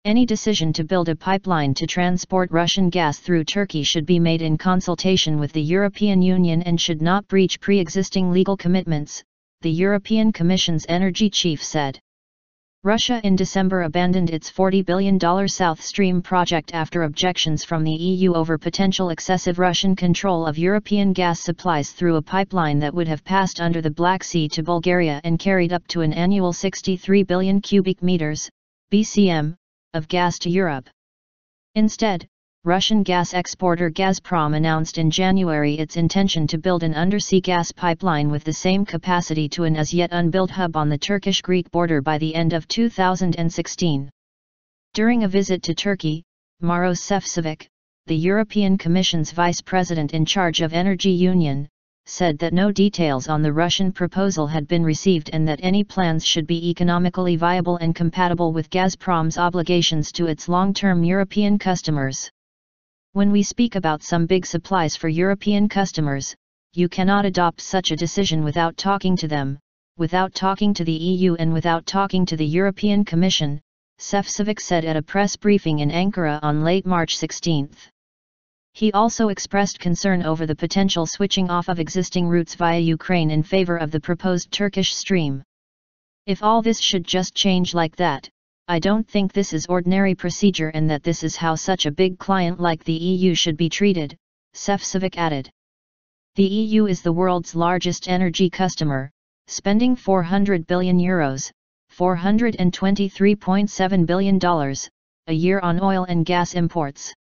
Any decision to build a pipeline to transport Russian gas through Turkey should be made in consultation with the European Union and should not breach pre-existing legal commitments, the European Commission's energy chief said. Russia in December abandoned its $40 billion South Stream project after objections from the EU over potential excessive Russian control of European gas supplies through a pipeline that would have passed under the Black Sea to Bulgaria and carried up to an annual 63 billion cubic meters, BCM, of gas to Europe. Instead, Russian gas exporter Gazprom announced in January its intention to build an undersea gas pipeline with the same capacity to an as-yet unbuilt hub on the Turkish-Greek border by the end of 2016. During a visit to Turkey, Maros Sefcovic, the European Commission's vice president in charge of Energy Union, said that no details on the Russian proposal had been received and that any plans should be economically viable and compatible with Gazprom's obligations to its long-term European customers. When we speak about some big supplies for European customers, you cannot adopt such a decision without talking to them, without talking to the EU and without talking to the European Commission, Sefcovic said at a press briefing in Ankara on late March 16. He also expressed concern over the potential switching off of existing routes via Ukraine in favor of the proposed Turkish stream. If all this should just change like that, I don't think this is ordinary procedure and that this is how such a big client like the EU should be treated, Sefcovic added. The EU is the world's largest energy customer, spending €400 billion, $423.7 billion, a year on oil and gas imports.